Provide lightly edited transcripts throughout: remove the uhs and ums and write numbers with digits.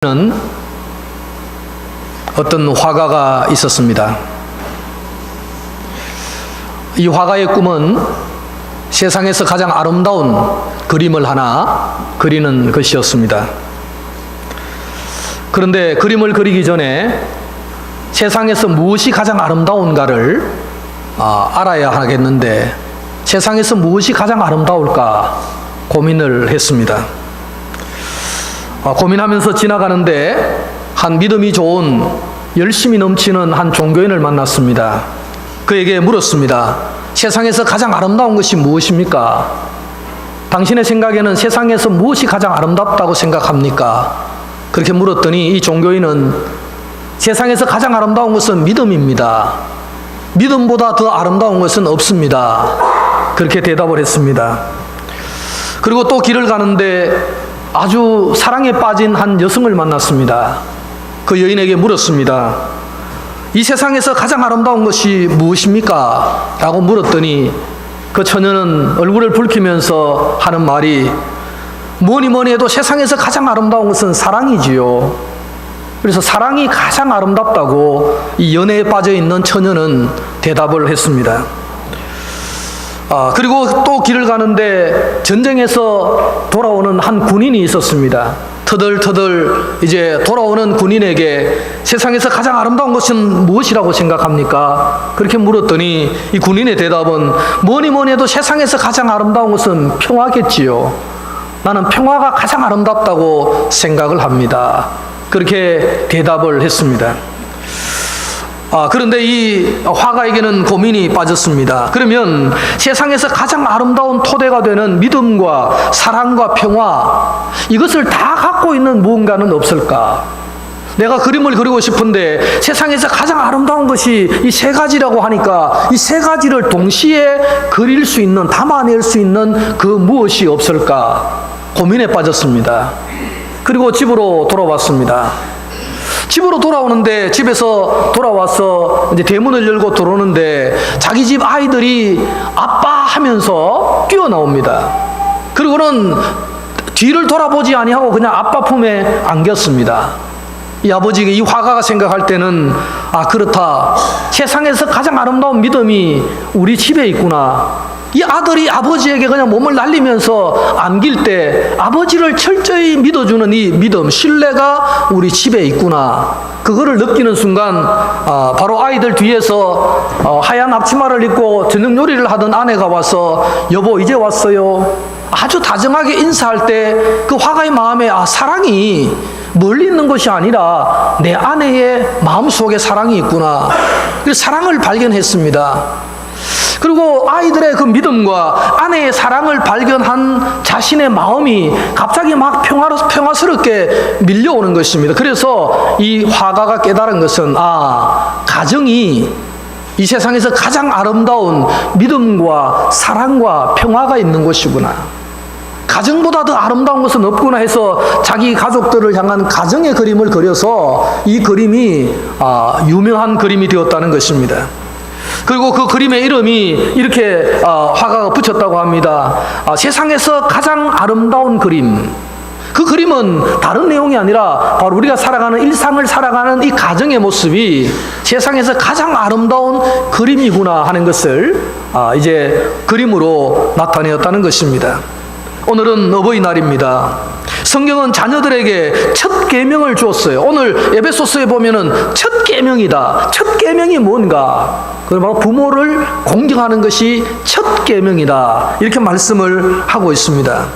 는 어떤 화가가 있었습니다. 이 화가의 꿈은 세상에서 가장 아름다운 그림을 하나 그리는 것이었습니다. 그런데 그림을 그리기 전에 세상에서 무엇이 가장 아름다운가를 알아야 하겠는데, 세상에서 무엇이 가장 아름다울까 고민을 했습니다. 고민하면서 지나가는데 한 믿음이 좋은, 열심이 넘치는 한 종교인을 만났습니다. 그에게 물었습니다. 세상에서 가장 아름다운 것이 무엇입니까? 당신의 생각에는 세상에서 무엇이 가장 아름답다고 생각합니까? 그렇게 물었더니 이 종교인은 세상에서 가장 아름다운 것은 믿음입니다. 믿음보다 더 아름다운 것은 없습니다. 그렇게 대답을 했습니다. 그리고 또 길을 가는데 아주 사랑에 빠진 한 여성을 만났습니다. 그 여인에게 물었습니다. 이 세상에서 가장 아름다운 것이 무엇입니까? 라고 물었더니 그 처녀는 얼굴을 붉히면서 하는 말이, 뭐니 해도 세상에서 가장 아름다운 것은 사랑이지요. 그래서 사랑이 가장 아름답다고 이 연애에 빠져 있는 처녀는 대답을 했습니다. 그리고 또 길을 가는데 전쟁에서 돌아오는 한 군인이 있었습니다. 터덜터덜 이제 돌아오는 군인에게 세상에서 가장 아름다운 것은 무엇이라고 생각합니까? 그렇게 물었더니 이 군인의 대답은, 뭐니 해도 세상에서 가장 아름다운 것은 평화겠지요. 나는 평화가 가장 아름답다고 생각을 합니다. 그렇게 대답을 했습니다. 그런데 이 화가에게는 고민이 빠졌습니다. 그러면 세상에서 가장 아름다운 토대가 되는 믿음과 사랑과 평화, 이것을 다 갖고 있는 무언가는 없을까? 내가 그림을 그리고 싶은데 세상에서 가장 아름다운 것이 이 세 가지라고 하니까 이 세 가지를 동시에 그릴 수 있는, 담아낼 수 있는 그 무엇이 없을까? 고민에 빠졌습니다. 그리고 집으로 돌아왔습니다. 집으로 돌아오는데, 집에서 돌아와서 이제 대문을 열고 들어오는데 자기 집 아이들이 아빠 하면서 뛰어나옵니다. 그리고는 뒤를 돌아보지 아니하고 그냥 아빠 품에 안겼습니다. 이 아버지가, 이 화가가 생각할 때는, 그렇다, 세상에서 가장 아름다운 믿음이 우리 집에 있구나. 이 아들이 아버지에게 그냥 몸을 날리면서 안길 때 아버지를 철저히 믿어주는 이 믿음, 신뢰가 우리 집에 있구나. 그거를 느끼는 순간 바로 아이들 뒤에서 하얀 앞치마를 입고 저녁 요리를 하던 아내가 와서, 여보 이제 왔어요. 아주 다정하게 인사할 때 그 화가의 마음에 사랑이 멀리 있는 것이 아니라 내 아내의 마음속에 사랑이 있구나. 그래서 사랑을 발견했습니다. 그리고 아이들의 그 믿음과 아내의 사랑을 발견한 자신의 마음이 갑자기 막 평화스럽게 밀려오는 것입니다. 그래서 이 화가가 깨달은 것은, 가정이 이 세상에서 가장 아름다운 믿음과 사랑과 평화가 있는 것이구나. 가정보다 더 아름다운 것은 없구나 해서 자기 가족들을 향한 가정의 그림을 그려서 이 그림이 유명한 그림이 되었다는 것입니다. 그리고 그 그림의 이름이 이렇게 화가가 붙였다고 합니다. 세상에서 가장 아름다운 그림. 그 그림은 다른 내용이 아니라 바로 우리가 살아가는, 일상을 살아가는 이 가정의 모습이 세상에서 가장 아름다운 그림이구나 하는 것을 이제 그림으로 나타내었다는 것입니다. 오늘은 어버이날입니다. 성경은 자녀들에게 첫 계명을 주었어요. 오늘 에베소서에 보면은 첫 계명이다. 첫 계명이 뭔가? 바로 부모를 공경하는 것이 첫 계명이다. 이렇게 말씀을 하고 있습니다.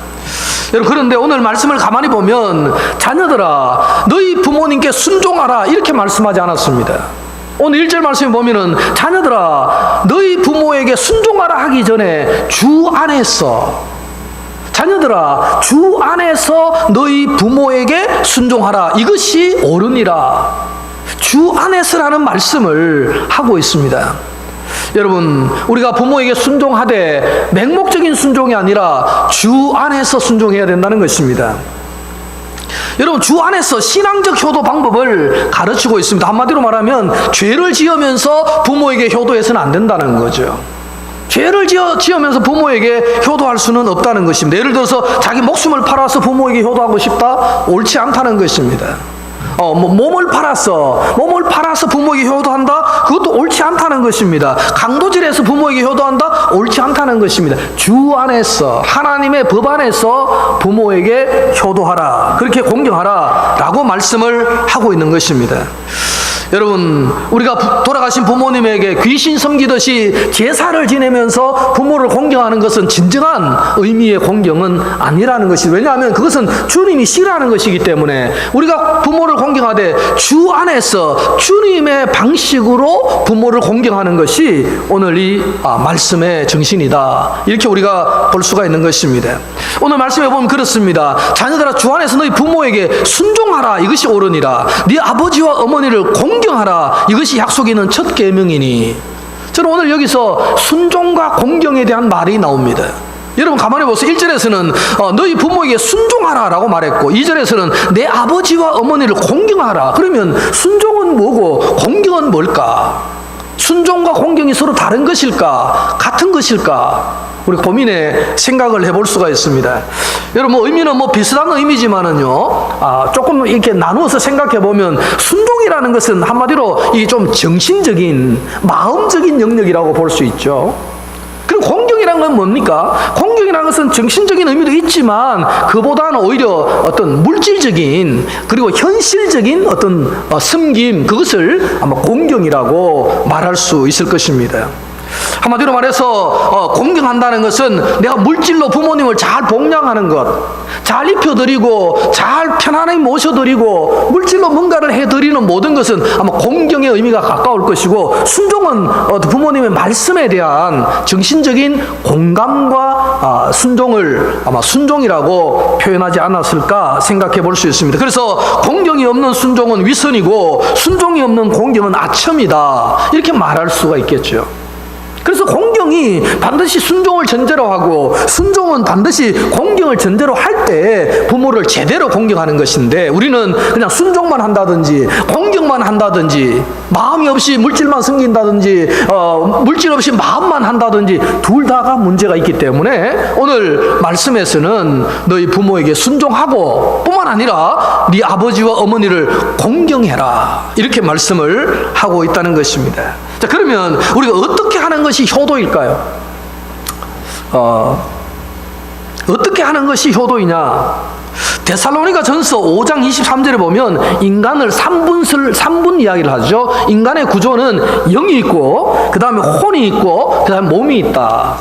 여러분, 그런데 오늘 말씀을 가만히 보면, 자녀들아 너희 부모님께 순종하라 이렇게 말씀하지 않았습니다. 오늘 1절 말씀에 보면은, 자녀들아 너희 부모에게 순종하라 하기 전에 주 안에서, 자녀들아 주 안에서 너희 부모에게 순종하라, 이것이 옳으니라. 주 안에서라는 말씀을 하고 있습니다. 여러분, 우리가 부모에게 순종하되 맹목적인 순종이 아니라 주 안에서 순종해야 된다는 것입니다. 여러분, 주 안에서 신앙적 효도 방법을 가르치고 있습니다. 한마디로 말하면 죄를 지으면서 부모에게 효도해서는 안 된다는 거죠. 죄를 지으면서 부모에게 효도할 수는 없다는 것입니다. 예를 들어서 자기 목숨을 팔아서 부모에게 효도하고 싶다? 옳지 않다는 것입니다. 몸을 팔아서 부모에게 효도한다? 그것도 옳지 않다는 것입니다. 강도질해서 부모에게 효도한다? 옳지 않다는 것입니다. 주 안에서, 하나님의 법 안에서 부모에게 효도하라, 그렇게 공경하라 라고 말씀을 하고 있는 것입니다. 여러분, 우리가 돌아가신 부모님에게 귀신 섬기듯이 제사를 지내면서 부모를 공경하는 것은 진정한 의미의 공경은 아니라는 것이죠. 왜냐하면 그것은 주님이 싫어하는 것이기 때문에 우리가 부모를 공경하되 주 안에서 주님의 방식으로 부모를 공경하는 것이 오늘 이 말씀의 정신이다, 이렇게 우리가 볼 수가 있는 것입니다. 오늘 말씀에 보면 그렇습니다. 자녀들아, 주 안에서 너희 부모에게 순종하라, 이것이 옳으니라. 네 아버지와 어머니를 공경하라, 이것이 약속이 있는 첫 계명이니. 저는 오늘 여기서 순종과 공경에 대한 말이 나옵니다. 여러분 가만히 보세요. 1절에서는 너희 부모에게 순종하라 라고 말했고, 2절에서는 내 아버지와 어머니를 공경하라. 그러면 순종은 뭐고 공경은 뭘까? 순종과 공경이 서로 다른 것일까? 같은 것일까? 우리 고민에 생각을 해볼 수가 있습니다. 여러분, 의미는 비슷한 의미지만은요, 조금 이렇게 나누어서 생각해 보면 순종이라는 것은 한마디로 이게 좀 정신적인, 마음적인 영역이라고 볼 수 있죠. 그럼 공경이라는 건 뭡니까? 공경이라는 것은 정신적인 의미도 있지만 그보다는 오히려 어떤 물질적인, 그리고 현실적인 어떤 섬김, 그것을 아마 공경이라고 말할 수 있을 것입니다. 한마디로 말해서 공경한다는 것은 내가 물질로 부모님을 잘 복양하는 것, 잘 입혀드리고 잘 편안하게 모셔드리고 물질로 뭔가를 해드리는 모든 것은 아마 공경의 의미가 가까울 것이고, 순종은 부모님의 말씀에 대한 정신적인 공감과 순종을 아마 순종이라고 표현하지 않았을까 생각해 볼 수 있습니다. 그래서 공경이 없는 순종은 위선이고 순종이 없는 공경은 아첨이다, 이렇게 말할 수가 있겠죠. 그래서 공경이 반드시 순종을 전제로 하고 순종은 반드시 공경을 전제로 할 때 부모를 제대로 공경하는 것인데, 우리는 그냥 순종만 한다든지 공경만 한다든지 마음이 없이 물질만 섬긴다든지 물질 없이 마음만 한다든지 둘 다가 문제가 있기 때문에 오늘 말씀에서는 너희 부모에게 순종하고 뿐만 아니라 네 아버지와 어머니를 공경해라, 이렇게 말씀을 하고 있다는 것입니다. 자, 그러면 우리가 어떻게 하는 것이 효도일까요? 어떻게 하는 것이 효도이냐? 데살로니가 전서 5장 23절에 보면 인간을 3분 이야기를 하죠. 인간의 구조는 영이 있고, 그 다음에 혼이 있고, 그 다음에 몸이 있다.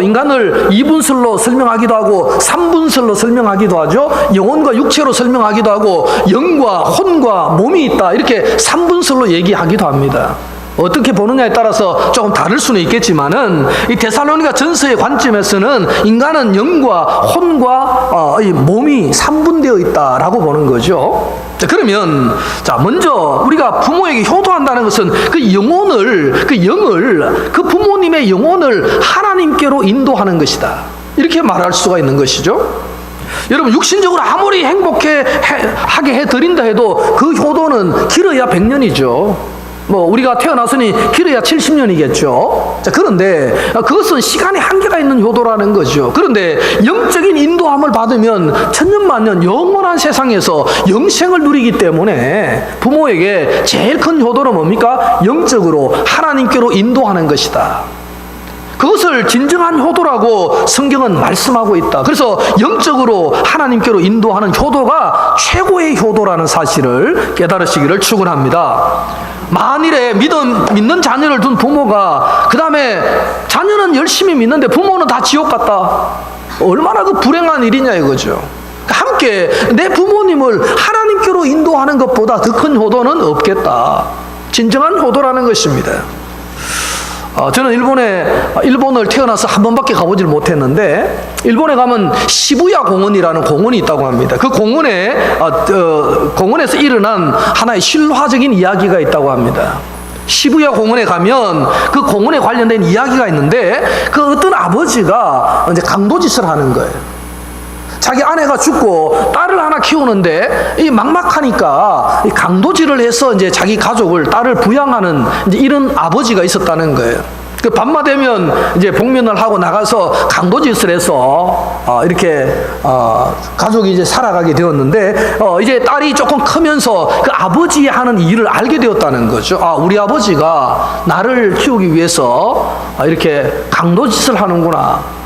인간을 2분설로 설명하기도 하고 3분설로 설명하기도 하죠. 영혼과 육체로 설명하기도 하고 영과 혼과 몸이 있다, 이렇게 3분설로 얘기하기도 합니다. 어떻게 보느냐에 따라서 조금 다를 수는 있겠지만은 이 데살로니가 전서의 관점에서는 인간은 영과 혼과 이 몸이 3분되어 있다라고 보는 거죠. 자, 그러면 먼저 우리가 부모에게 효도한다는 것은 그 영혼을, 그 부모님의 영혼을 하나님께로 인도하는 것이다, 이렇게 말할 수가 있는 것이죠. 여러분, 육신적으로 아무리 하게 해드린다 해도 그 효도는 길어야 100년이죠. 우리가 태어났으니 길어야 70년이겠죠. 자, 그런데 그것은 시간의 한계가 있는 효도라는 거죠. 그런데 영적인 인도함을 받으면 천년만년 영원한 세상에서 영생을 누리기 때문에 부모에게 제일 큰 효도는 뭡니까? 영적으로 하나님께로 인도하는 것이다. 그것을 진정한 효도라고 성경은 말씀하고 있다. 그래서 영적으로 하나님께로 인도하는 효도가 최고의 효도라는 사실을 깨달으시기를 축원합니다. 만일에 믿는 자녀를 둔 부모가 그 다음에 자녀는 열심히 믿는데 부모는 다 지옥 갔다, 얼마나 그 불행한 일이냐 이거죠. 함께 내 부모님을 하나님께로 인도하는 것보다 더 큰 효도는 없겠다. 진정한 효도라는 것입니다. 저는 일본을 태어나서 한 번밖에 가보질 못했는데, 일본에 가면 시부야 공원이라는 공원이 있다고 합니다. 그 공원에서 일어난 하나의 실화적인 이야기가 있다고 합니다. 시부야 공원에 가면 그 공원에 관련된 이야기가 있는데, 그 어떤 아버지가 이제 강도짓을 하는 거예요. 자기 아내가 죽고 딸을 하나 키우는데 이 막막하니까 강도질을 해서 이제 자기 가족을, 딸을 부양하는 이제 이런 아버지가 있었다는 거예요. 그 밤마 되면 이제 복면을 하고 나가서 강도짓을 해서 이렇게 가족이 이제 살아가게 되었는데 이제 딸이 조금 크면서 그 아버지 하는 일을 알게 되었다는 거죠. 우리 아버지가 나를 키우기 위해서 이렇게 강도짓을 하는구나.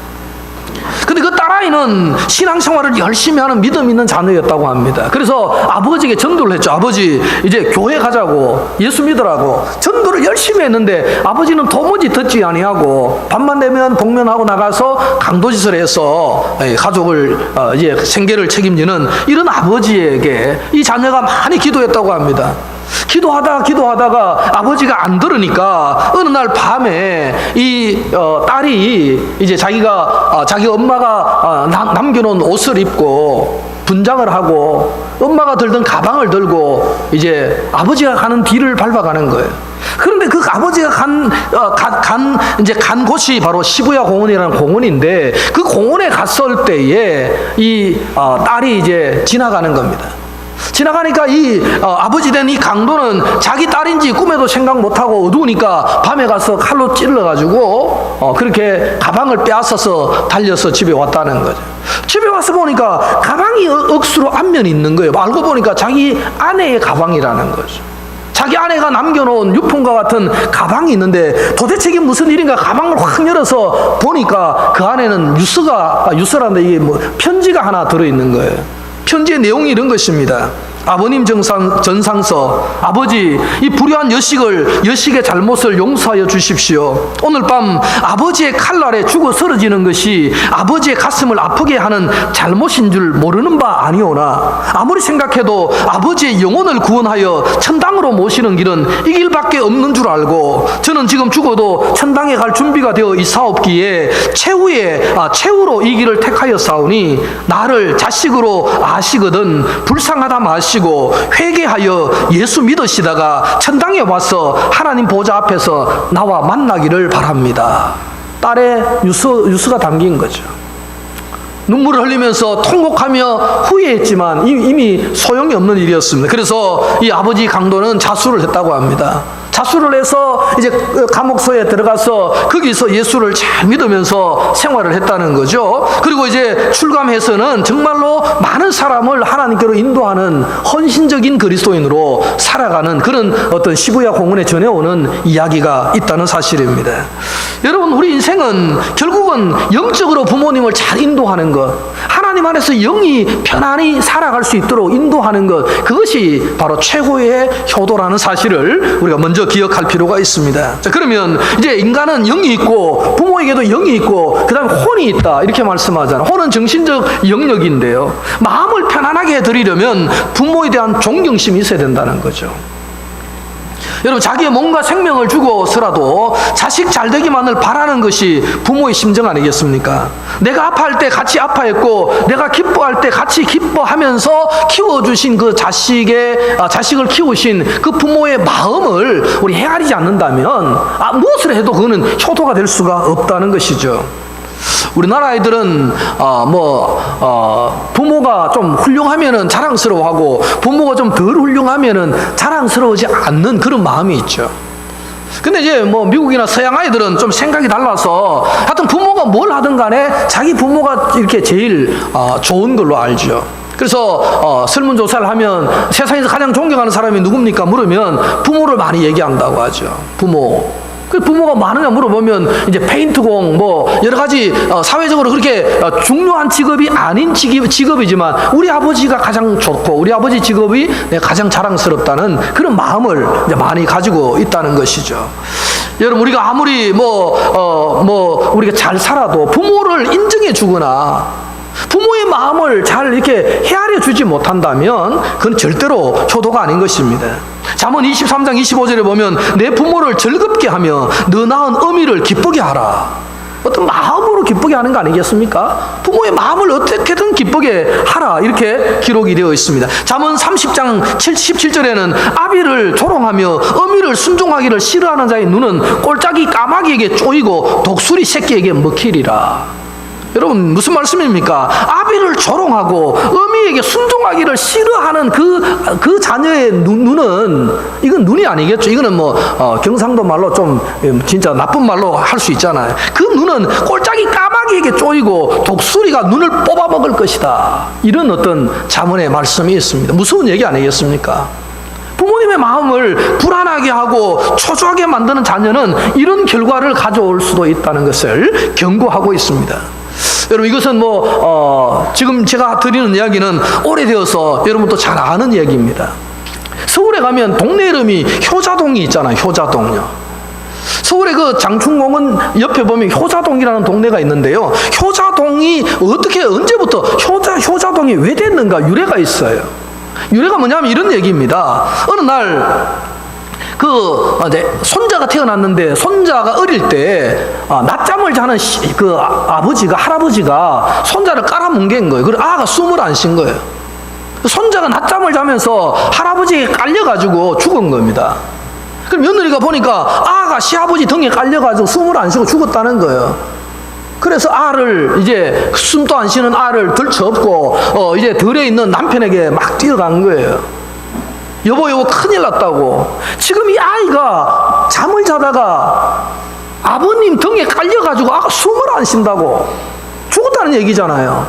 근데 그 딸아이는 신앙생활을 열심히 하는 믿음 있는 자녀였다고 합니다. 그래서 아버지에게 전도를 했죠. 아버지, 이제 교회 가자고, 예수 믿으라고 전도를 열심히 했는데 아버지는 도무지 듣지 아니하고 밤만 되면 복면하고 나가서 강도짓을 해서 가족을 이제 생계를 책임지는 이런 아버지에게 이 자녀가 많이 기도했다고 합니다. 기도하다가 아버지가 안 들으니까 어느 날 밤에 이 딸이 이제 자기가 자기 엄마가 남겨놓은 옷을 입고 분장을 하고 엄마가 들던 가방을 들고 이제 아버지가 가는 뒤를 밟아가는 거예요. 그런데 그 아버지가 간 곳이 바로 시부야 공원이라는 공원인데 그 공원에 갔을 때에 이 딸이 이제 지나가는 겁니다. 지나가니까 이 아버지 된 이 강도는 자기 딸인지 꿈에도 생각 못하고 어두우니까 밤에 가서 칼로 찔러가지고 그렇게 가방을 빼앗아서 달려서 집에 왔다는 거죠. 집에 와서 보니까 가방이 억수로 앞면이 있는 거예요. 알고 보니까 자기 아내의 가방이라는 거죠. 자기 아내가 남겨놓은 유품과 같은 가방이 있는데 도대체 이게 무슨 일인가 가방을 확 열어서 보니까 그 안에는 유서라는데 이게 뭐 편지가 하나 들어있는 거예요. 편지의 내용이 이런 것입니다. 아버님 전상서, 아버지, 이 불효한 여식의 잘못을 용서하여 주십시오. 오늘 밤 아버지의 칼날에 죽어 쓰러지는 것이 아버지의 가슴을 아프게 하는 잘못인 줄 모르는 바 아니오나 아무리 생각해도 아버지의 영혼을 구원하여 천당으로 모시는 길은 이 길밖에 없는 줄 알고 저는 지금 죽어도 천당에 갈 준비가 되어 있사옵기에 최후로 이 길을 택하였사오니 나를 자식으로 아시거든 불쌍하다 마시고 회개하여 예수 믿으시다가 천당에 와서 하나님 보좌 앞에서 나와 만나기를 바랍니다. 딸의 유서가 담긴 거죠. 눈물을 흘리면서 통곡하며 후회했지만 이미 소용이 없는 일이었습니다. 그래서 이 아버지 강도는 자수를 했다고 합니다. 자수를 해서 이제 감옥소에 들어가서 거기서 예수를 잘 믿으면서 생활을 했다는 거죠. 그리고 이제 출감해서는 정말로 많은 사람을 하나님께로 인도하는 헌신적인 그리스도인으로 살아가는 그런 어떤 시부야 공원에 전해오는 이야기가 있다는 사실입니다. 여러분, 우리 인생은 결국은 영적으로 부모님을 잘 인도하는 것, 하나님 안에서 영이 편안히 살아갈 수 있도록 인도하는 것, 그것이 바로 최고의 효도라는 사실을 우리가 먼저 기억할 필요가 있습니다. 자, 그러면 이제 인간은 영이 있고 부모에게도 영이 있고 그 다음에 혼이 있다 이렇게 말씀하잖아요. 혼은 정신적 영역인데요, 마음을 편안하게 해드리려면 부모에 대한 존경심이 있어야 된다는 거죠. 여러분, 자기의 몸과 생명을 주고서라도 자식 잘 되기만을 바라는 것이 부모의 심정 아니겠습니까? 내가 아파할 때 같이 아파했고 내가 기뻐할 때 같이 기뻐하면서 키워주신 그 자식을 키우신 그 부모의 마음을 우리 헤아리지 않는다면 무엇을 해도 그거는 효도가 될 수가 없다는 것이죠. 우리나라 아이들은 부모가 좀 훌륭하면은 자랑스러워하고 부모가 좀 덜 훌륭하면은 자랑스러워하지 않는 그런 마음이 있죠. 근데 이제 미국이나 서양 아이들은 좀 생각이 달라서 하여튼 부모가 뭘 하든 간에 자기 부모가 이렇게 제일 좋은 걸로 알죠. 그래서 설문조사를 하면 세상에서 가장 존경하는 사람이 누굽니까 물으면 부모를 많이 얘기한다고 하죠. 부모가 많으냐 물어보면 이제 페인트공 여러 가지 사회적으로 그렇게 중요한 직업이 아닌 직업이지만 우리 아버지가 가장 좋고 우리 아버지 직업이 가장 자랑스럽다는 그런 마음을 이제 많이 가지고 있다는 것이죠. 여러분, 우리가 아무리 우리가 잘 살아도 부모를 인정해 주거나 부모의 마음을 잘 이렇게 헤아려 주지 못한다면 그건 절대로 효도가 아닌 것입니다. 잠언 23장 25절에 보면 내 부모를 즐겁게 하며 너 낳은 어미를 기쁘게 하라. 어떤 마음으로 기쁘게 하는 거 아니겠습니까? 부모의 마음을 어떻게든 기쁘게 하라, 이렇게 기록이 되어 있습니다. 잠언 30장 17절에는 아비를 조롱하며 어미를 순종하기를 싫어하는 자의 눈은 꼴짝이 까마귀에게 쪼이고 독수리 새끼에게 먹히리라. 여러분 무슨 말씀입니까? 아비를 조롱하고 어미에게 순종하기를 싫어하는 그 자녀의 눈은 이건 눈이 아니겠죠. 이거는 뭐 경상도 말로 좀 진짜 나쁜 말로 할 수 있잖아요. 그 눈은 꼴짝이 까마귀에게 쪼이고 독수리가 눈을 뽑아먹을 것이다. 이런 어떤 자문의 말씀이 있습니다. 무서운 얘기 아니겠습니까? 부모님의 마음을 불안하게 하고 초조하게 만드는 자녀는 이런 결과를 가져올 수도 있다는 것을 경고하고 있습니다. 여러분 이것은 지금 제가 드리는 이야기는 오래되어서 여러분도 잘 아는 이야기입니다. 서울에 가면 동네 이름이 효자동이 있잖아요. 효자동요. 서울의 그 장충공원 옆에 보면 효자동이라는 동네가 있는데요. 효자동이 언제부터 효자동이 왜 됐는가 유래가 있어요. 유래가 뭐냐면 이런 얘기입니다. 어느 날 손자가 태어났는데 손자가 어릴 때 낮잠을 자는 할아버지가 손자를 깔아뭉갠 거예요. 그래서 아가 숨을 안 쉰 거예요. 손자가 낮잠을 자면서 할아버지에 깔려가지고 죽은 겁니다. 그럼 며느리가 보니까 아가 시아버지 등에 깔려가지고 숨을 안 쉬고 죽었다는 거예요. 그래서 알을 이제 숨도 안 쉬는 알을 들쳐업고 이제 들에 있는 남편에게 막 뛰어간 거예요. 여보 큰일 났다고. 지금 이 아이가 잠을 자다가 아버님 등에 깔려가지고 아가 숨을 안 쉰다고 죽었다는 얘기잖아요.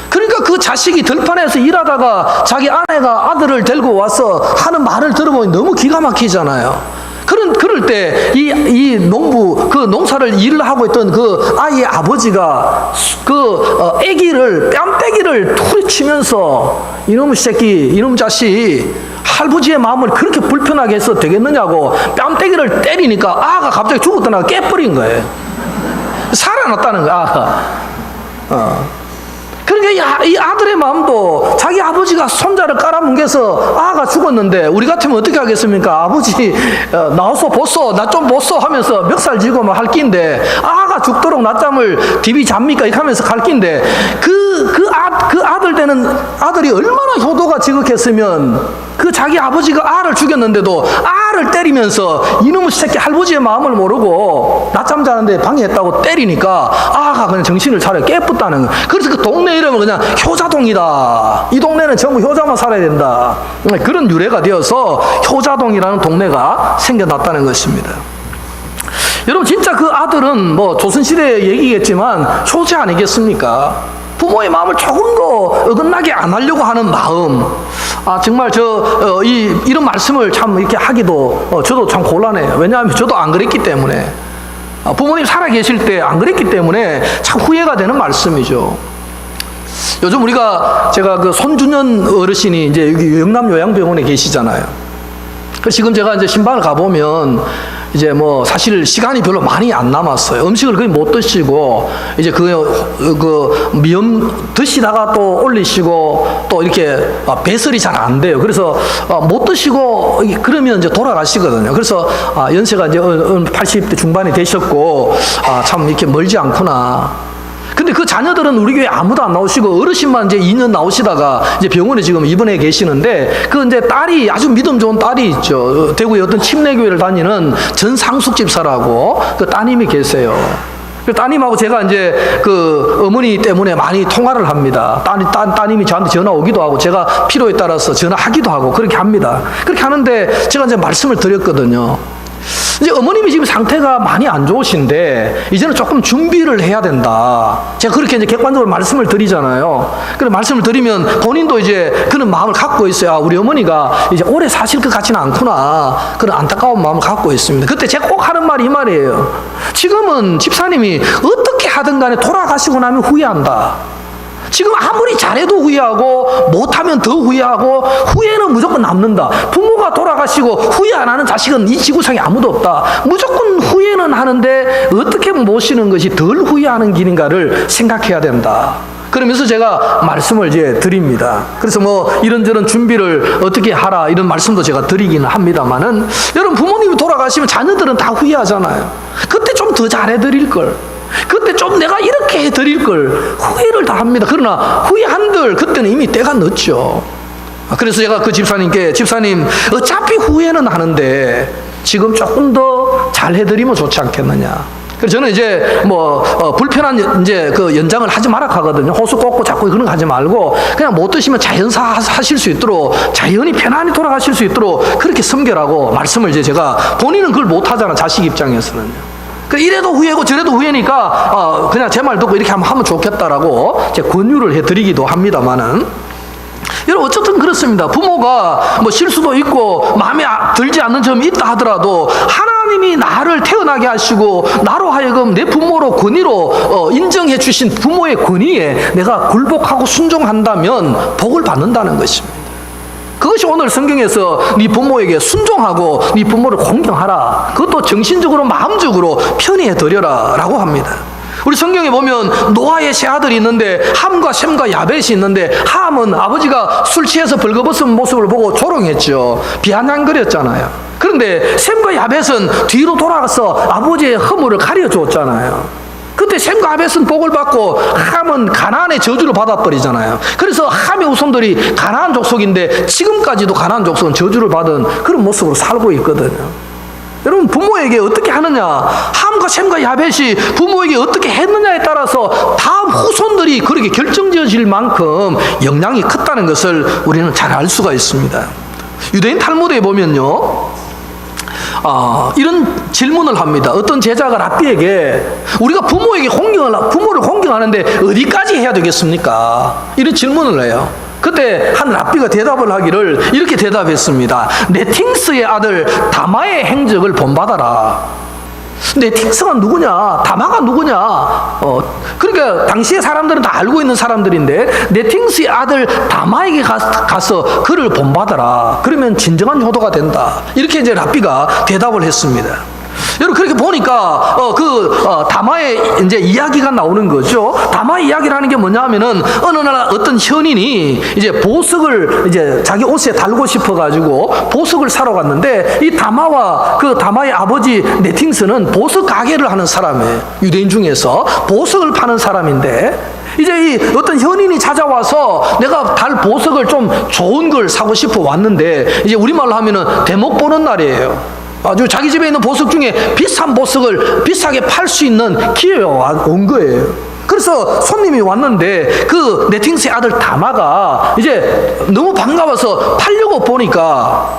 그러니까 그 자식이 들판에서 일하다가 자기 아내가 아들을 데리고 와서 하는 말을 들어보니 너무 기가 막히잖아요. 그럴 때 이 농사를 일을 하고 있던 그 아이의 아버지가 아기를 뺨때기를 후리치면서 이놈 새끼, 이놈 자식, 할아버지의 마음을 그렇게 불편하게 해서 되겠느냐고 뺨때기를 때리니까 아가 갑자기 죽었다가 깨버린 거예요. 살아났다는 거야, 아가. 그러니까 이 아들의 마음도 자기 아버지가 손자를 깔아뭉개서 아가 죽었는데 우리 같으면 어떻게 하겠습니까? 아버지 나와서 보소, 나 좀 보소 하면서 멱살 쥐고 막 할 낀데 아가 죽도록 낮잠을 디비 잡니까? 이렇게 하면서 갈 낀데 그 아들 되는 아들이 얼마나 효도가 지극했으면 그 자기 아버지가 알을 죽였는데도 알을 때리면서 이놈의 새끼 할아버지의 마음을 모르고 낮잠 자는데 방해했다고 때리니까 아가 그냥 정신을 차려 깨끗다는 거예요. 그래서 그 동네 이름은 그냥 효자동이다. 이 동네는 전부 효자만 살아야 된다. 그런 유래가 되어서 효자동이라는 동네가 생겨났다는 것입니다. 여러분 진짜 그 아들은 조선시대 얘기겠지만 효자 아니겠습니까? 부모의 마음을 조금 더 어긋나게 안 하려고 하는 마음. 정말 이런 말씀을 참 이렇게 하기도 저도 참 곤란해요. 왜냐하면 저도 안 그랬기 때문에. 부모님 살아 계실 때 안 그랬기 때문에 참 후회가 되는 말씀이죠. 요즘 제가 그 손준현 어르신이 이제 여기 영남 요양병원에 계시잖아요. 지금 제가 이제 신방을 가보면 이제 사실 시간이 별로 많이 안 남았어요. 음식을 거의 못 드시고 이제 미음 드시다가 또 올리시고 또 이렇게 배설이 잘 안 돼요. 그래서 못 드시고 그러면 이제 돌아가시거든요. 그래서 연세가 이제 80대 중반이 되셨고 참 이렇게 멀지 않구나. 근데 그 자녀들은 우리 교회 아무도 안 나오시고 어르신만 이제 2년 나오시다가 이제 병원에 지금 입원해 계시는데 이제 딸이 아주 믿음 좋은 딸이 있죠. 대구의 어떤 침례교회를 다니는 전상숙 집사라고 그 따님이 계세요. 그 따님하고 제가 이제 그 어머니 때문에 많이 통화를 합니다. 따님이 저한테 전화 오기도 하고 제가 필요에 따라서 전화하기도 하고 그렇게 합니다. 그렇게 하는데 제가 이제 말씀을 드렸거든요. 이제 어머님이 지금 상태가 많이 안 좋으신데 이제는 조금 준비를 해야 된다. 제가 그렇게 이제 객관적으로 말씀을 드리잖아요. 그런 말씀을 드리면 본인도 이제 그런 마음을 갖고 있어요. 우리 어머니가 이제 오래 사실 것 같지는 않구나. 그런 안타까운 마음을 갖고 있습니다. 그때 제가 꼭 하는 말이 이 말이에요. 지금은 집사님이 어떻게 하든 간에 돌아가시고 나면 후회한다. 지금 아무리 잘해도 후회하고 못하면 더 후회하고 후회는 무조건 남는다. 부모가 돌아가시고 후회 안 하는 자식은 이 지구상에 아무도 없다. 무조건 후회는 하는데 어떻게 모시는 것이 덜 후회하는 길인가를 생각해야 된다. 그러면서 제가 말씀을 이제 드립니다. 그래서 이런저런 준비를 어떻게 하라 이런 말씀도 제가 드리기는 합니다만은 여러분 부모님이 돌아가시면 자녀들은 다 후회하잖아요. 그때 좀 더 잘해드릴 걸. 그때 좀 내가 이렇게 해드릴 걸 후회를 다 합니다. 그러나 후회한들 그때는 이미 때가 늦죠. 그래서 제가 그 집사님께 집사님 어차피 후회는 하는데 지금 조금 더 잘 해드리면 좋지 않겠느냐. 그래서 저는 이제 불편한 이제 그 연장을 하지 마라 하거든요. 호수 꽂고 자꾸 그런 거 하지 말고 그냥 못 드시면 자연사 하실 수 있도록 자연히 편안히 돌아가실 수 있도록 그렇게 섬겨라고 말씀을 이제 제가 본인은 그걸 못 하잖아. 자식 입장에서는요. 그 이래도 후회고 저래도 후회니까 그냥 제 말 듣고 이렇게 하면 좋겠다라고 제가 권유를 해드리기도 합니다만은 여러분 어쨌든 그렇습니다. 부모가 뭐 실수도 있고 마음에 들지 않는 점이 있다 하더라도 하나님이 나를 태어나게 하시고 나로 하여금 내 부모로 권위로 인정해 주신 부모의 권위에 내가 굴복하고 순종한다면 복을 받는다는 것입니다. 그것이 오늘 성경에서 네 부모에게 순종하고 네 부모를 공경하라. 그것도 정신적으로 마음적으로 편히해 드려라 라고 합니다. 우리 성경에 보면 노아의 세 아들이 있는데 함과 셈과 야벳이 있는데 함은 아버지가 술 취해서 벌거벗은 모습을 보고 조롱했죠. 비아냥거렸잖아요. 그런데 셈과 야벳은 뒤로 돌아가서 아버지의 허물을 가려줬잖아요. 그때 셈과 야벳은 복을 받고 함은 가나안의 저주를 받아버리잖아요. 그래서 함의 후손들이 가나안 족속인데 지금까지도 가나안 족속은 저주를 받은 그런 모습으로 살고 있거든요. 여러분 부모에게 어떻게 하느냐, 함과 셈과 야벳이 부모에게 어떻게 했느냐에 따라서 다음 후손들이 그렇게 결정지어질 만큼 영향이 컸다는 것을 우리는 잘 알 수가 있습니다. 유대인 탈무드에 보면요, 이런 질문을 합니다. 어떤 제자가 랍비에게 우리가 부모를 공경하는데 어디까지 해야 되겠습니까? 이런 질문을 해요. 그때 한 랍비가 대답을 하기를 이렇게 대답했습니다. 네팅스의 아들 다마의 행적을 본받아라. 네팅스가 누구냐? 다마가 누구냐? 그러니까 당시의 사람들은 다 알고 있는 사람들인데 네팅스의 아들 다마에게 가서 그를 본받아라. 그러면 진정한 효도가 된다. 이렇게 이제 랍비가 대답을 했습니다. 여러분 그렇게 보니까 다마의 이제 이야기가 나오는 거죠. 다마의 이야기라는 게 뭐냐면은 어느 날 어떤 현인이 이제 보석을 이제 자기 옷에 달고 싶어 가지고 보석을 사러 갔는데 이 다마와 그 다마의 아버지 네팅스는 보석 가게를 하는 사람이에요. 유대인 중에서 보석을 파는 사람인데 이제 이 어떤 현인이 찾아와서 내가 달 보석을 좀 좋은 걸 사고 싶어 왔는데 이제 우리말로 하면은 대목 보는 날이에요. 아주 자기 집에 있는 보석 중에 비싼 보석을 비싸게 팔 수 있는 기회가 온 거예요. 그래서 손님이 왔는데 그 네팅스의 아들 다마가 이제 너무 반가워서 팔려고 보니까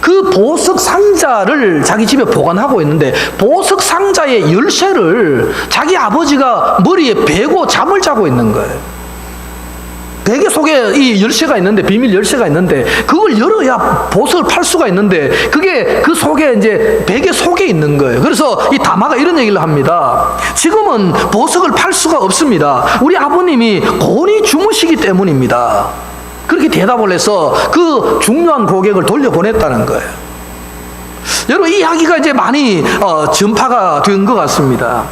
그 보석 상자를 자기 집에 보관하고 있는데 보석 상자의 열쇠를 자기 아버지가 머리에 베고 잠을 자고 있는 거예요. 베개 속에 이 열쇠가 있는데, 비밀 열쇠가 있는데, 그걸 열어야 보석을 팔 수가 있는데, 그게 그 속에 이제 베개 속에 있는 거예요. 그래서 이 다마가 이런 얘기를 합니다. 지금은 보석을 팔 수가 없습니다. 우리 아버님이 곤히 주무시기 때문입니다. 그렇게 대답을 해서 그 중요한 고객을 돌려보냈다는 거예요. 여러분, 이 이야기가 이제 많이 전파가 된 것 같습니다.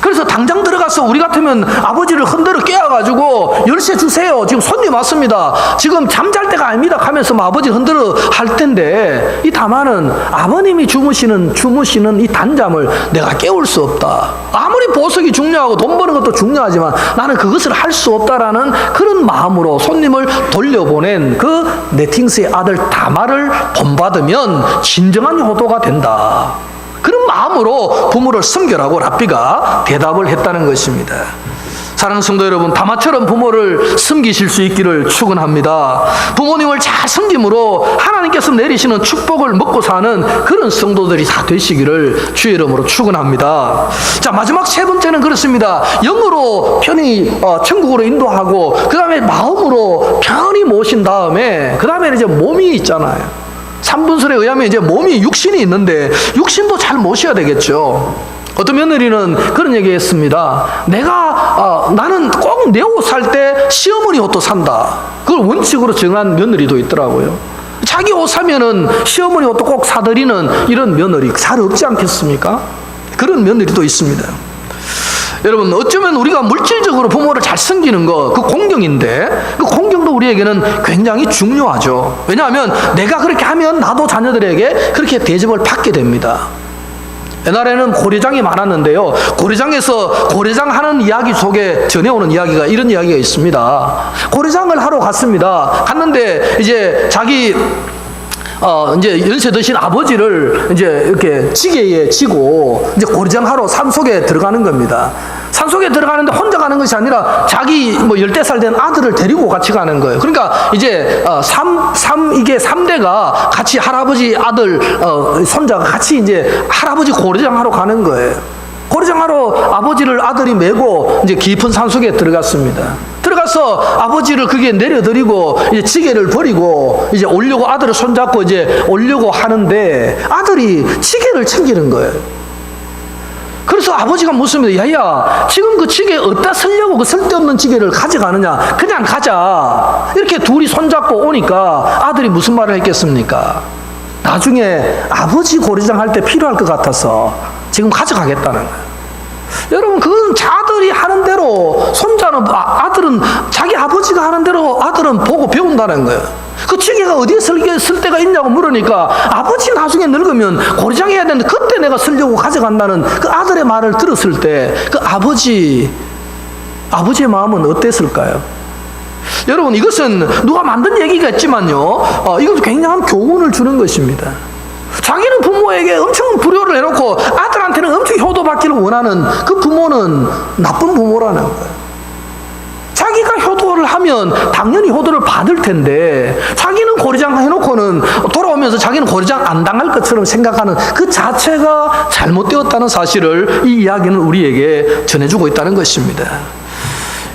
그래서 당장 들어가서 우리 같으면 아버지를 흔들어 깨워가지고 열쇠 주세요. 지금 손님 왔습니다. 지금 잠잘 때가 아닙니다. 하면서 아버지를 흔들어 할 텐데 이 다마는 아버님이 주무시는 이 단잠을 내가 깨울 수 없다. 아무리 보석이 중요하고 돈 버는 것도 중요하지만 나는 그것을 할 수 없다라는 그런 마음으로 손님을 돌려보낸 그 네팅스의 아들 다마를 본받으면 진정한 효도가 된다. 그런 마음으로 부모를 섬겨라고 랍비가 대답을 했다는 것입니다. 사랑하는 성도 여러분, 다마처럼 부모를 섬기실 수 있기를 축원합니다. 부모님을 잘 섬김으로 하나님께서 내리시는 축복을 먹고 사는 그런 성도들이 다 되시기를 주의 이름으로 축원합니다. 자, 마지막 세 번째는 그렇습니다. 영으로 편히 천국으로 인도하고 그 다음에 마음으로 편히 모신 다음에 그 다음에 이제 몸이 있잖아요. 3분설에 의하면 이제 몸이 육신이 있는데 육신도 잘 모셔야 되겠죠. 어떤 며느리는 그런 얘기했습니다. 나는 꼭 내 옷 살 때 시어머니 옷도 산다. 그걸 원칙으로 정한 며느리도 있더라고요. 자기 옷 사면은 시어머니 옷도 꼭 사드리는 이런 며느리 잘 없지 않겠습니까? 그런 며느리도 있습니다. 여러분, 어쩌면 우리가 물질적으로 부모를 잘 섬기는 거, 그 공경인데, 그 공경도 우리에게는 굉장히 중요하죠. 왜냐하면 내가 그렇게 하면 나도 자녀들에게 그렇게 대접을 받게 됩니다. 옛날에는 고래장이 많았는데요. 고래장에서 고래장 하는 이야기 속에 전해오는 이야기가 이런 이야기가 있습니다. 고래장을 하러 갔습니다. 갔는데 이제 자기 이제 연세 드신 아버지를 이제 이렇게 지게에 지고 이제 고리장하러 산속에 들어가는 겁니다. 산속에 들어가는데 혼자 가는 것이 아니라 자기 뭐 10살 된 아들을 데리고 같이 가는 거예요. 그러니까 이제 이게 3대가 같이 할아버지 아들 손자가 같이 이제 할아버지 고리장하러 가는 거예요. 고리장하러 아버지를 아들이 메고 이제 깊은 산속에 들어갔습니다. 들어가서 아버지를 거기에 내려드리고 이제 지게를 버리고 이제 오려고 아들을 손잡고 이제 오려고 하는데 아들이 지게를 챙기는 거예요. 그래서 아버지가 묻습니다. 야야, 지금 그 지게 어디다 쓰려고 그 쓸데없는 지게를 가져가느냐? 그냥 가자. 이렇게 둘이 손잡고 오니까 아들이 무슨 말을 했겠습니까? 나중에 아버지 고리장 할 때 필요할 것 같아서 지금 가져가겠다는 거예요. 여러분, 그건 자들이 하는 대로 손자는 아들은 자기 아버지가 하는 대로 아들은 보고 배운다는 거예요. 그 지게가 어디에 쓸 데가 있냐고 물으니까 아버지 나중에 늙으면 고리장 해야 되는데 그때 내가 쓰려고 가져간다는 그 아들의 말을 들었을 때 그 아버지의 마음은 어땠을까요? 여러분, 이것은 누가 만든 얘기가 있지만요, 이것도 굉장한 교훈을 주는 것입니다. 자기는 부모에게 엄청 불효를 해놓고 아들한테는 엄청 효도받기를 원하는 그 부모는 나쁜 부모라는 거예요. 자기가 효도를 하면 당연히 효도를 받을 텐데 자기는 고리장 해놓고는 돌아오면서 자기는 고리장 안 당할 것처럼 생각하는 그 자체가 잘못되었다는 사실을 이 이야기는 우리에게 전해주고 있다는 것입니다.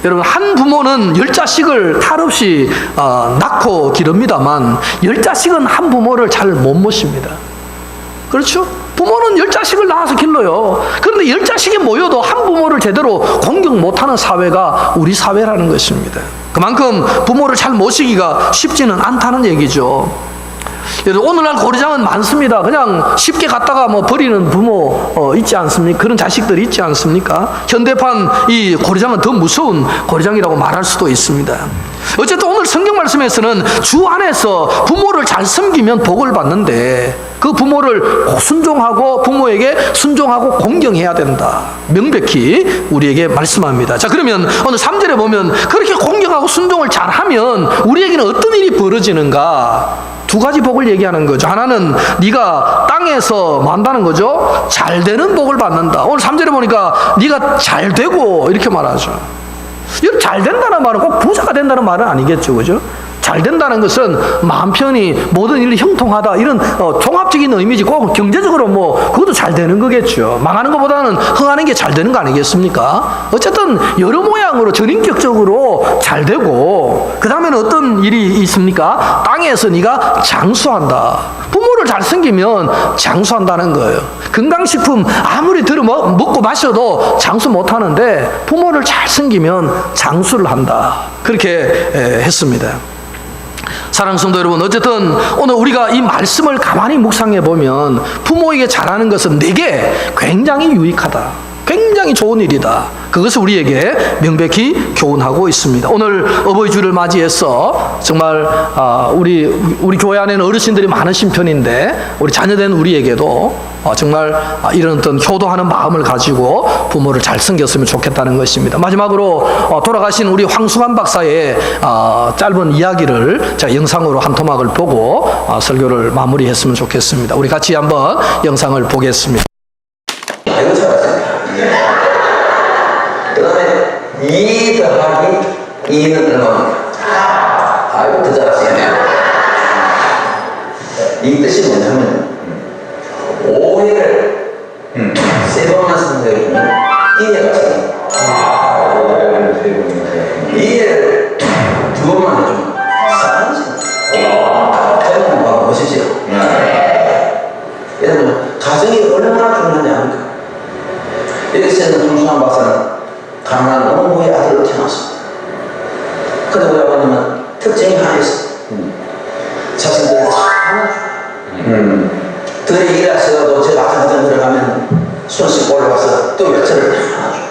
여러분, 한 부모는 10자식을 탈없이 낳고 기릅니다만 10자식은 한 부모를 잘 못 모십니다. 그렇죠? 부모는 10자식을 낳아서 길러요. 그런데 10자식이 모여도 한 부모를 제대로 공경 못하는 사회가 우리 사회라는 것입니다. 그만큼 부모를 잘 모시기가 쉽지는 않다는 얘기죠. 오늘날 고리장은 많습니다. 그냥 쉽게 갖다가 뭐 버리는 부모 있지 않습니까? 그런 자식들이 있지 않습니까? 현대판 이 고리장은 더 무서운 고리장이라고 말할 수도 있습니다. 어쨌든 오늘 성경 말씀에서는 주 안에서 부모를 잘 섬기면 복을 받는데 그 부모를 순종하고 부모에게 순종하고 공경해야 된다. 명백히 우리에게 말씀합니다. 자, 그러면 오늘 3절에 보면 그렇게 공경하고 순종을 잘하면 우리에게는 어떤 일이 벌어지는가? 두 가지 복을 얘기하는 거죠. 하나는 네가 땅에서 뭐 한다는 거죠? 잘 되는 복을 받는다. 오늘 3절에 보니까 네가 잘 되고 이렇게 말하죠. 잘 된다는 말은 꼭 부자가 된다는 말은 아니겠죠, 그죠? 잘 된다는 것은 마음 편히 모든 일이 형통하다 이런 종합적인 의미지 꼭 경제적으로 뭐 그것도 잘 되는 거겠죠. 망하는 것보다는 흥하는 게 잘 되는 거 아니겠습니까? 어쨌든 여러 모양으로 전인격적으로 잘 되고 그 다음에는 어떤 일이 있습니까? 땅에서 네가 장수한다. 부모를 잘 섬기면 장수한다는 거예요. 건강식품 아무리 들어 먹고 마셔도 장수 못하는데 부모를 잘 섬기면 장수를 한다. 그렇게 했습니다. 사랑하는 성도 여러분, 어쨌든 오늘 우리가 이 말씀을 가만히 묵상해 보면 부모에게 잘하는 것은 내게 굉장히 유익하다. 굉장히 좋은 일이다. 그것을 우리에게 명백히 교훈하고 있습니다. 오늘 어버이 주를 맞이해서 정말 우리 교회 안에는 어르신들이 많으신 편인데 우리 자녀된 우리에게도 정말 이런 어떤 효도하는 마음을 가지고 부모를 잘 섬겼으면 좋겠다는 것입니다. 마지막으로 돌아가신 우리 황수관 박사의 짧은 이야기를 제가 영상으로 한 토막을 보고 설교를 마무리했으면 좋겠습니다. 우리 같이 한번 영상을 보겠습니다. 그 다음에 2 더하기 2는 얼마입니까? 아이고, 더 잘하시네요. 이 뜻이 뭐냐면 5회를 3번만 선택해주면 2회가 생깁니다. 2회를 2번만 해주면 4는 생깁니다. 여러분 뭐 보시죠. 여러분, 가정이 얼마나 중요하냐. 여기서는 황수관 박사는 가난한 농부의 아들로 태어났습니다. 그런데 우리 아버님은 특징이 하나 있어요. 자신들을 잘 안아줘요. 들이 일하셔도 저 같은 데 들어가면 손 씻고 올라가서 또 열차를 안아줘요.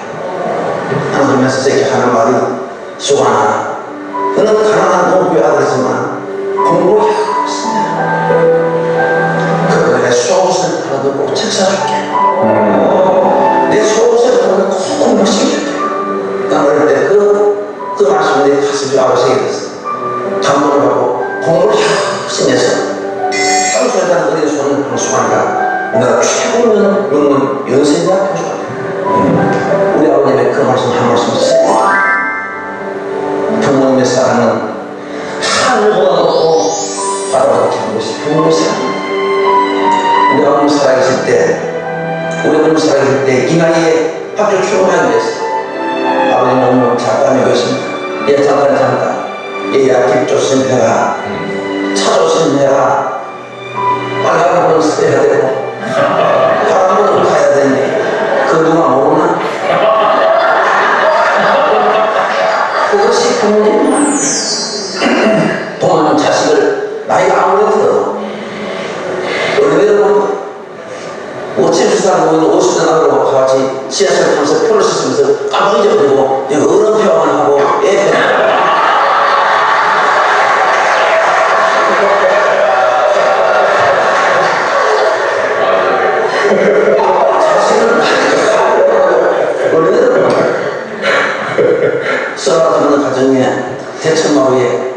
안아주면서 이렇게 하는 말이 수관아, 너는 가난한 농부의 아들이지만 공부 해왔습니다. 그거에 속옷을 팔아도 꼭 책 사줄게. 내 속옷을 팔아도 꼭 공부시켜줄게. 난 어릴 때 그 말씀이 내 가슴이 아버지에게 됐어. 감동을 받고 공부를 열심히 해서 방송하니까 우리나라 최고 명문 연세대학 교수가 돼요. 우리 아버님의 그 말씀 한 말씀 쓰세요. 부모님의 사랑은 하늘보다 높고 바다보다 깊은 것이 부모님의 사랑입니다. 우리 아버님 살아계실 때, 우리 아버님 살아계실 때 이 나이에 학교 출근하기 위해서 아버님 너무 잠깐이었습니다. 예, 잠깐. 예, 약집 줬으면 해라. 차 줬으면 해라. 빨간 번호 써야 되고, 파란 번호 가야 되는데, 그 누가 모르나? 그것이 부모님. 부모는 자식을 나이가 아무리 들어도 어린애를 보면 오칠수산 보면 50대 나가고 같이 지하철 타면서 표를 쓰면서 깜빡 잊어버리고 어른 표현을 하고 애 표현을 써라주는 가정에 대천마루에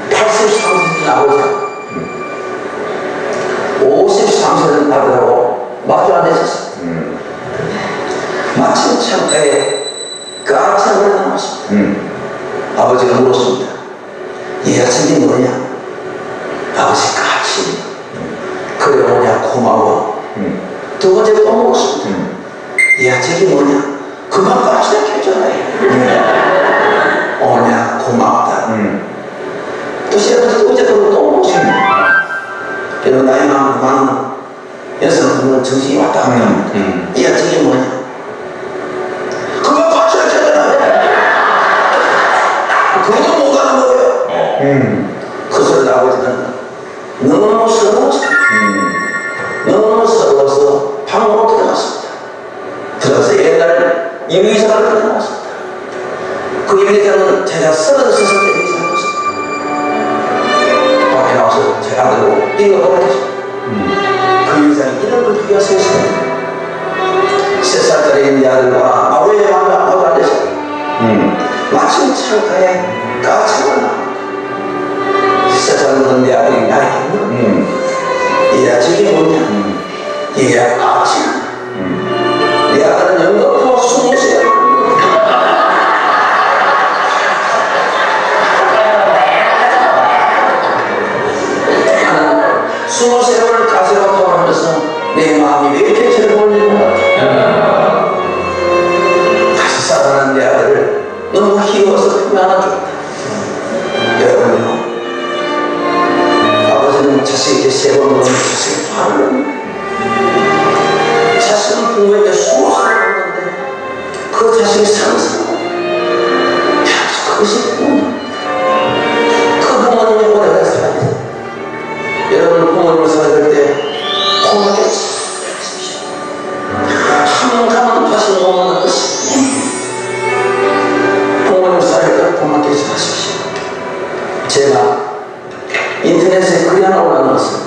83세 아버지가 53세는 아들하고 마주 앉아있었어요. 마침 창가에 까창을 나왔습니다. 아버지가 물었습니다. 얘가 생긴 뭐냐? 아버지 까치. 그래 뭐냐? 고마워. 두 번째 또 물었습니다. 얘가 저기 뭐냐? 그만 까치가 켰잖아요. 오냐 고맙다. 또 시작해서 어제 또 물었습니다. 이런 나이 많은 여성 분은 정신이 왔다 갔다 합니다. 얘가 저게 뭐냐? 그만 까치가 켰잖아요. 그것도 못 가는 거예요. 그 소리를 아버지는 너무 서러워서 방으로 들어갔습니다. 들어가서 옛날 임의사를 들어갔습니다. 그 임의사는 제가 36살 때 임의사였습니다. 밖에 나와서 제가 들고 이거 보겠습니다. 그 임의사는 이런 걸 비교해서 했습니다. 3살짜리 내 아들과 마루에 마음을 앉으셨습니다. 마침 창가에 까창을 나옵니다. 3살 먹은 내 아들이 나에게 얘야 저게 뭐냐? 얘야 까치야. 내 아들은 영덕포 20세. 나는 20세를 가세로 통하면서 내 마음이 왜 이렇게 즐거운지 몰랐다. 다시 살아난 내 아들을 너무 희워서 표현하죠. 여러분요, 아버지는 자식에게 3번 먹은 자식을 화를 냅니다. 자식은 부모에게 20살을 먹는데 그 자식이 상승하고 그것이 부모님. 그 부모님이 오래가 살아야 돼. 여러분 부모님을 살아야 때 고맙게 살아주십시오. 한 가만 다시 먹는 것이 부모님을 살아야 때 고맙게 살아주십시오. 제가 인터넷에 글이 하나 올라왔어요.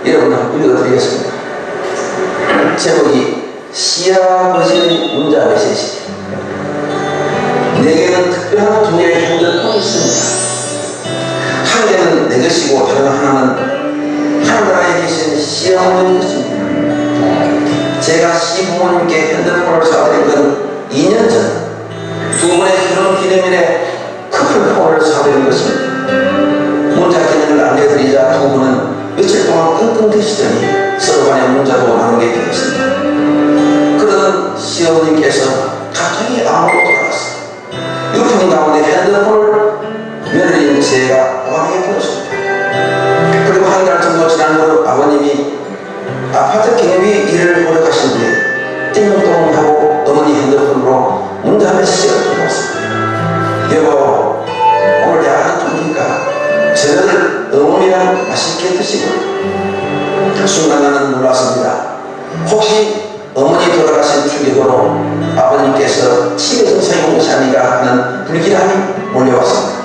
여러분 읽어드리겠습니다. 제목이 시아버지의 문자 메시지. 내게는 특별한 두 개의 핸드폰이 있습니다. 한 개는 내 것이고 다른 하나는 하늘나라에 계신 시어머니 것입니다. 제가 시부모님께 핸드폰을 사드린 건 2년 전 두 분의 결혼 기념일에 커플폰을 사드린 것입니다. 문자 기능을 알려드리자 두 분은 며칠 동안 끙끙 대시더니 서로 간에 문자도 나누게 되었습니다. 그러던 시어머님께서 갑자기 암으로 돌아갔어요. 유품 가운데 핸드폰을 며느리인 제가 보관하게 되었습니다. 그리고 한 달 정도 지난 후 아버님이 아파트 경비 일을 보러 가신 뒤에 띵동하고 어머니 핸드폰으로 문자 메시지가 들어왔습니다. 여보, 오늘 야간 좀니까 저녁을 어머니랑 맛있게 드시고. 순간 나는 놀랐습니다. 혹시 어머니 돌아가신 충격으로 아버님께서 치매 증상이 오지 않으니까 하는 불길함이 몰려왔습니다.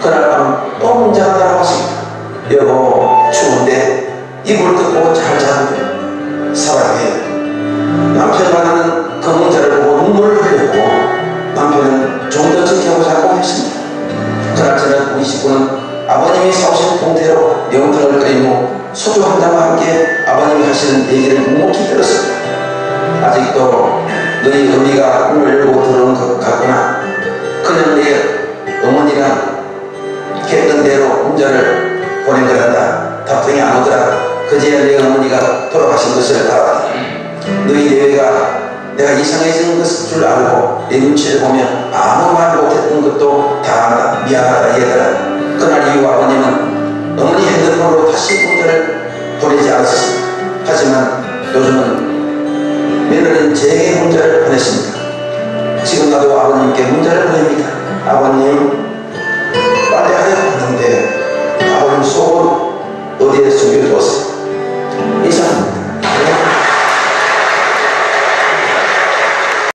그날 밤 또 문자가 날아왔습니다. 여보, 추운데 이불 뜯고 잘 자도 돼. 사랑해. 남편과 나는 그 문자를 보고 눈물을 흘렸고 남편은 좀 더 지켜보자고 했습니다. 그날 저녁 우리 식구는 아버님이 사오신 동태로 명탕을 끓이고 소주 한 잔과 함께 당신은 얘기를 묵묵히 들었습니다. 아직도 너희 어미가 꿈을 열고 들어온 것 같구나. 그냥 내 어머니랑 했던 대로 문자를 보낸 거란다. 답장이 안 오더라. 그제야 내 어머니가 돌아가신 것을 알았다. 너희 내외가 내가 이상해진 것을 줄 알고 내 눈치를 보면 아무 말 못했던 것도 다 안다. 미안하다 얘들아. 그날 이후 아버님은 어머니 핸드폰으로 다시 문자를 보내지 않았습니다. 하지만 요즘은 며느리는 제게 문자를 보냈습니다. 지금 나도 아버님께 문자를 보냅니다. 아버님,